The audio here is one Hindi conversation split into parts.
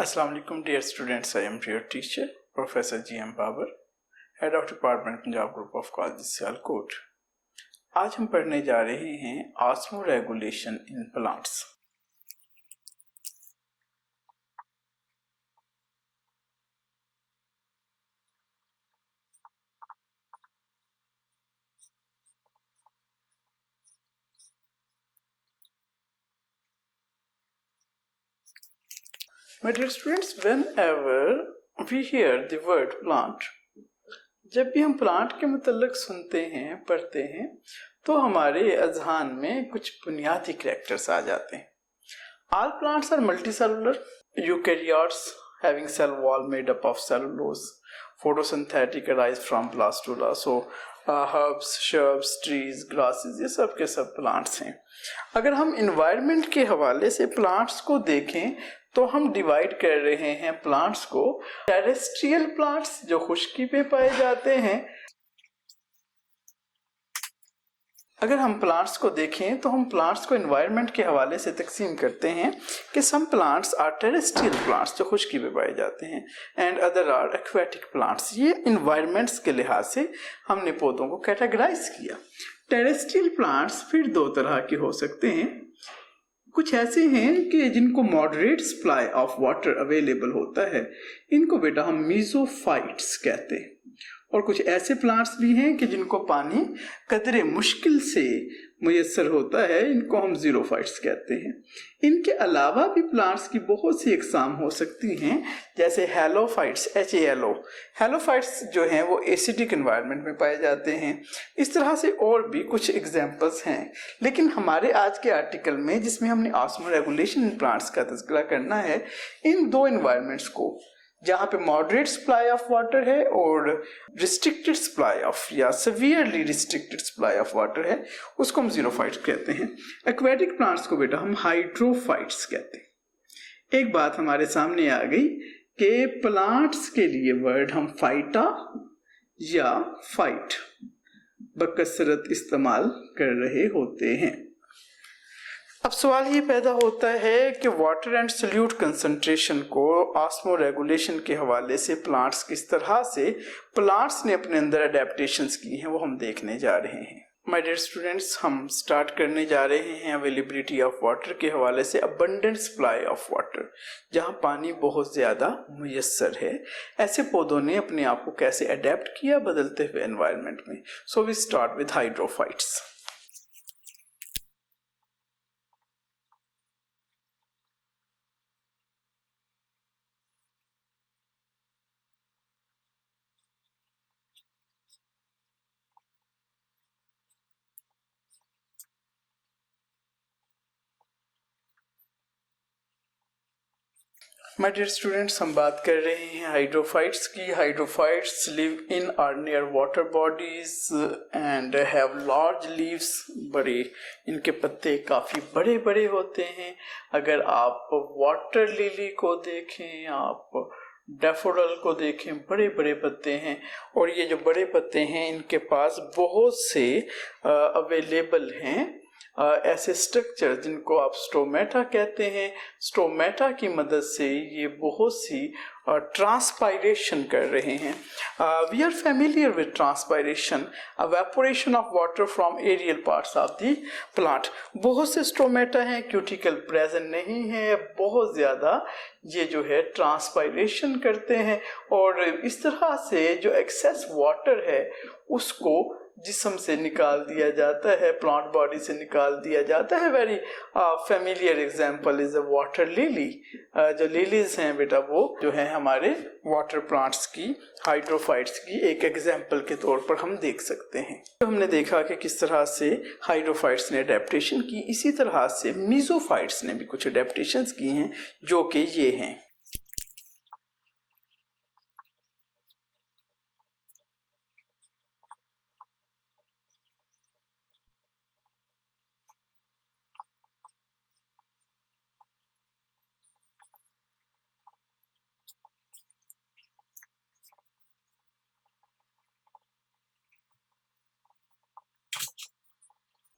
Assalamu alaikum dear students, I am your teacher, Professor G.M. Babur, Head of Department Punjab Group of Colleges Sialkot। आज हम पढ़ने जा रहे हैं osmoregulation in plants। My dear students, whenever we hear the word plant, जब भी हम प्लांट के मुतल्लिक सुनते हैं, पढ़ते हैं, तो हमारे अज़हान में कुछ बुनियादी कैरेक्टर्स आ जाते हैं। All plants are multicellular, eukaryotes having cell wall made up of cellulose, photosynthetic arise from blastula, so herbs, shrubs, trees, grasses, ये सब के सब प्लांट्स हैं। अगर हम इन्वायरमेंट के हवाले से प्लांट्स को देखें तो हम डिवाइड कर रहे हैं प्लांट्स को टेरेस्ट्रियल प्लांट्स जो खुश्की पे पाए जाते हैं। अगर हम प्लांट्स को देखें तो हम प्लांट्स को एनवायरनमेंट के हवाले से तकसीम करते हैं कि some plants are terrestrial plants जो खुश्की पे पाए जाते हैं and other are aquatic plants. ये एनवायरनमेंट्स के लिहाज से हमने पौधों को कैटेगराइज किया। टेरेस्ट्रियल प्लांट्स फिर दो तरह के हो सकते हैं। कुछ ऐसे हैं कि जिनको moderate supply of water available होता है, इनको बेटा हम मेसोफाइट्स कहते हैं। और कुछ ऐसे प्लांट्स भी हैं कि जिनको पानी कदरे मुश्किल से मुयस्सर होता है, इनको हम xerophytes कहते हैं। इनके अलावा भी प्लांट्स की बहुत सी अक़साम हो सकती हैं, जैसे हैलोफाइट्स, हैलोफाइट्स जो हैं वो एसिडिक एनवायरनमेंट में पाए जाते हैं। इस तरह से और भी कुछ एग्जांपल्स हैं, लेकिन हमारे आज के आर्टिकल में जिसमें हमने ऑस्मोरेगुलेशन इन प्लांट्स का तज़किरा करना है, इन दो एनवायरनमेंट्स को जहाँ पे मॉडरेट सप्लाई ऑफ वाटर है और रिस्ट्रिक्टेड सप्लाई ऑफ या सेवियरली रिस्ट्रिक्टेड सप्लाई ऑफ वाटर है, उसको हम xerophytes कहते हैं। एक्वेटिक प्लांट्स को बेटा हम हाइड्रोफाइट्स कहते हैं। एक बात हमारे सामने आ गई कि प्लांट्स के लिए वर्ड हम फाइटा या फाइट बकसरत इस्तेमाल कर रहे होते हैं। अब सवाल ये पैदा होता है कि वाटर एंड सल्यूट कंसंट्रेशन को ऑस्मोरेगुलेशन के हवाले से प्लांट्स किस तरह से प्लांट्स ने अपने अंदर अडेप्टेशंस की हैं, वो हम देखने जा रहे हैं। माय डियर स्टूडेंट्स, हम स्टार्ट करने जा रहे हैं अवेलेबिलिटी ऑफ वाटर के हवाले से। अबंडेंट सप्लाई ऑफ वाटर, जहाँ पानी बहुत ज़्यादा मुयस्सर है, ऐसे पौधों ने अपने आप को कैसे अडेप्ट किया बदलते हुए एनवायरनमेंट में। So we start with hydrophytes. My dear students, हम बात कर रहे हैं हाइड्रोफाइट्स की। Hydrophytes live in or near water bodies and have large leaves. बड़े इनके पत्ते काफ़ी बड़े बड़े होते हैं। अगर आप वाटर लिली को देखें, आप डैफोडिल को देखें, बड़े बड़े पत्ते हैं। और ये जो बड़े पत्ते हैं, इनके पास बहुत से अवेलेबल हैं ऐसे स्ट्रक्चर जिनको आप स्टोमेटा कहते हैं। स्टोमेटा की मदद से ये बहुत सी ट्रांसपायरेशन कर रहे हैं। We are familiar with transpiration, evaporation of water from aerial parts of the plant. बहुत से स्टोमेटा हैं, क्यूटिकल प्रेजेंट नहीं है, बहुत ज़्यादा ये जो है ट्रांसपायरेशन करते हैं और इस तरह से जो एक्सेस वाटर है उसको जिस्म से निकाल दिया जाता है, प्लांट बॉडी से निकाल दिया जाता है। Very familiar example is a water lily. जो लिलीज हैं बेटा, वो जो है हमारे वाटर प्लांट्स की, हाइड्रोफाइट्स की एक एग्जांपल के तौर पर हम देख सकते हैं। तो हमने देखा कि किस तरह से हाइड्रोफाइट्स ने अडेप्टेशन की, इसी तरह से मेसोफाइट्स ने भी कुछ अडेप्टेशंस की हैं, जो कि ये हैं।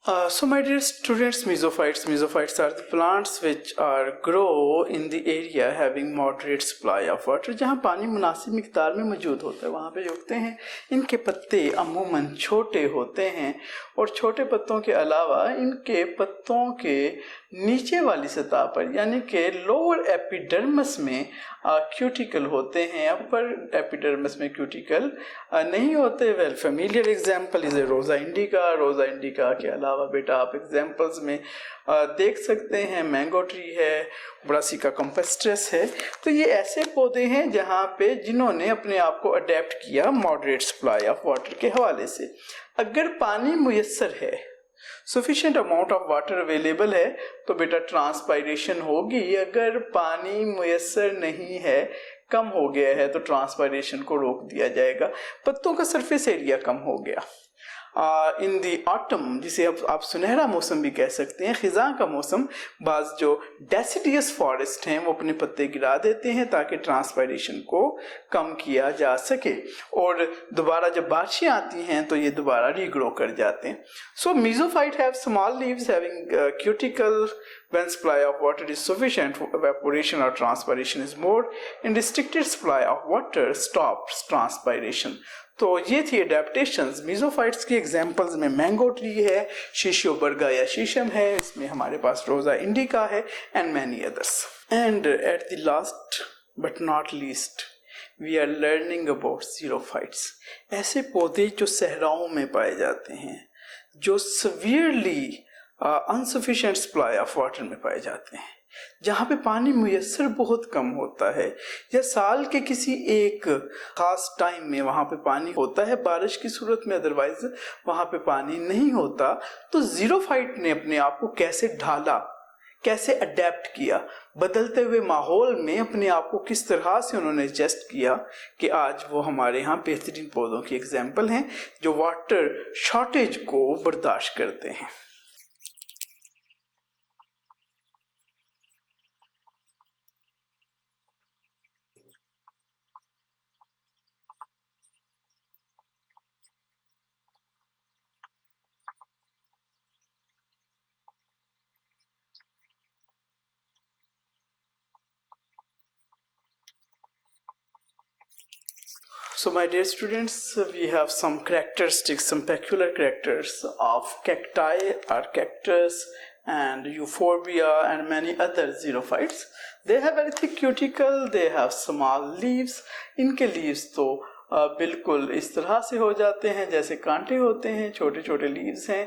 So my dear students, mesophytes are the plants which are grow in the area having moderate supply of water. जहाँ पानी मुनासिब मिकदार में मौजूद होता है वहाँ पे उगते हैं। इनके पत्ते अमूमन छोटे होते हैं और छोटे पत्तों के अलावा इनके पत्तों के नीचे वाली सतह पर यानी कि लोअर एपिडर्मिस में क्यूटिकल होते हैं, अपर एपिडर्मिस में क्यूटिकल नहीं होते। Well familiar example is Rosa indica. Rosa indica के अलावा बेटा आप एग्जाम्पल्स में देख सकते हैं मैंगो ट्री है, ब्रासिका कंपेस्ट्रस है। तो ये ऐसे पौधे हैं जहाँ पे जिन्होंने अपने आप को अडेप्ट किया मॉडरेट सप्लाई ऑफ वाटर के हवाले से। अगर पानी मुयस्सर है, sufficient amount of water available है तो बेटा ट्रांसपायरेशन होगी। अगर पानी मुयस्सर नहीं है, कम हो गया है, तो ट्रांसपायरेशन को रोक दिया जाएगा। पत्तों का सरफेस एरिया कम हो गया। इन दी ऑटम, जिसे आप सुनहरा मौसम भी कह सकते हैं, खिज़ां का मौसम, बाज जो डेसिडियस फॉरेस्ट हैं वो अपने पत्ते गिरा देते हैं ताकि ट्रांसपायरेशन को कम किया जा सके और दोबारा जब बारिशें आती हैं तो ये दोबारा रीग्रो कर जाते हैं। So mesophyte have small leaves having cuticle. When supply of water is sufficient, evaporation or transpiration is more. In restricted supply of water, stops transpiration. तो ये थी एडेप्टेशंस मेसोफाइट्स की। एग्जांपल्स में मैंगो ट्री है, शीशियो बर्गा या शीशम है, इसमें हमारे पास रोजा इंडिका है and many others. And at the last but not least we are learning about xerophytes। ऐसे पौधे जो सहराओं में पाए जाते हैं, जो सवियरली अनसफिशिएंट सप्लाई ऑफ वाटर में पाए जाते हैं, जहाँ पे पानी मुयस्सर बहुत कम होता है या साल के किसी एक खास टाइम में वहाँ पे पानी होता है बारिश की सूरत में, अदरवाइज वहाँ पे पानी नहीं होता। तो xerophyte ने अपने आप को कैसे ढाला, कैसे अडेप्ट किया, बदलते हुए माहौल में अपने आप को किस तरह से उन्होंने एडजस्ट किया कि आज वो हमारे यहाँ बेहतरीन पौधों की एग्जाम्पल हैं जो वाटर शॉर्टेज को बर्दाश्त करते हैं। So my dear students, we have some characteristics, some peculiar characters of cacti or cactus and euphorbia and many other xerophytes. They have very thick cuticle, they have small leaves. इनके leaves तो बिल्कुल इस तरह से हो जाते हैं जैसे कांटे होते हैं, छोटे छोटे लीव्स हैं,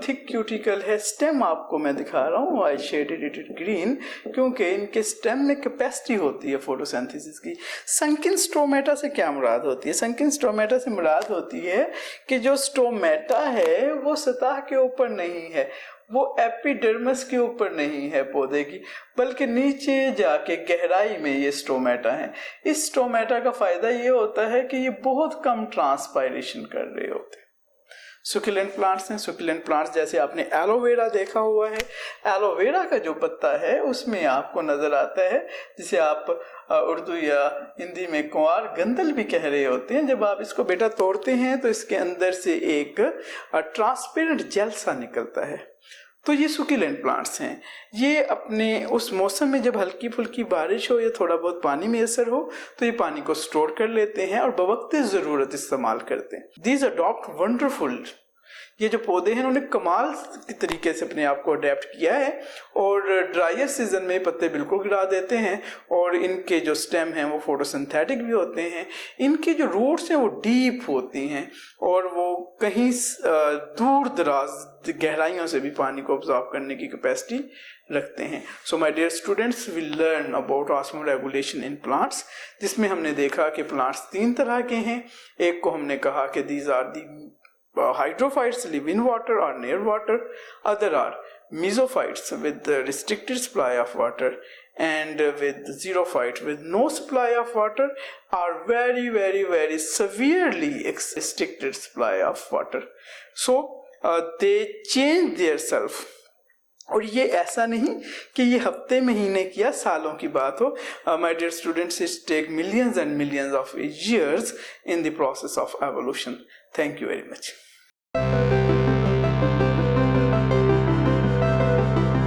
थिक क्यूटिकल है। स्टेम आपको मैं दिखा रहा हूँ, आई शेडेड इट ग्रीन, क्योंकि इनके स्टेम में कैपेसिटी होती है फोटोसिंथेसिस की। संकिन स्टोमेटा से क्या मुराद होती है? संकिन स्टोमेटा से मुराद होती है कि जो स्टोमेटा है वो सतह के ऊपर नहीं है, वो एपिडर्मिस के ऊपर नहीं है पौधे की, बल्कि नीचे जाके गहराई में ये स्टोमेटा है। इस स्टोमेटा का फायदा ये होता है कि ये बहुत कम ट्रांसपायरेशन कर रहे होते हैं। सुक्युलेंट प्लांट्स हैं। सुक्युलेंट प्लांट्स जैसे आपने एलोवेरा देखा हुआ है, एलोवेरा का जो पत्ता है उसमें आपको नजर आता है, जिसे आप उर्दू या हिंदी में कुंवार गंदल भी कह रहे होते हैं। जब आप इसको बेटा तोड़ते हैं तो इसके अंदर से एक ट्रांसपेरेंट जेल सा निकलता है। तो ये सुक्युलेंट प्लांट्स हैं। ये अपने उस मौसम में जब हल्की फुल्की बारिश हो या थोड़ा बहुत पानी मैसर हो तो ये पानी को स्टोर कर लेते हैं और बवक्ते ज़रूरत इस्तेमाल करते हैं। These adopt wonderful. ये जो पौधे हैं इन्होंने कमाल के तरीके से अपने आप को अडेप्ट किया है और ड्राइएस्ट सीजन में पत्ते बिल्कुल गिरा देते हैं और इनके जो स्टेम हैं वो फोटोसिंथेटिक भी होते हैं। इनकी जो रूट्स हैं वो डीप होती हैं और वो कहीं दूर दराज गहराइयों से भी पानी को ऑब्जॉर्ब करने की कैपेसिटी रखते हैं। So my dear students, we learn about osmoregulation in plants, जिसमें हमने देखा कि प्लांट्स 3 तरह के हैं। एक को हमने कहा कि these are the hydrophytes live in water or near water. Other are mesophytes with restricted supply of water and with xerophyte with no supply of water are very severely restricted supply of water. So they change their self. और ये ऐसा नहीं कि ये हफ्ते महीने की या सालों की बात हो। My dear students, it take millions and millions of years in the process of evolution. Thank you very much.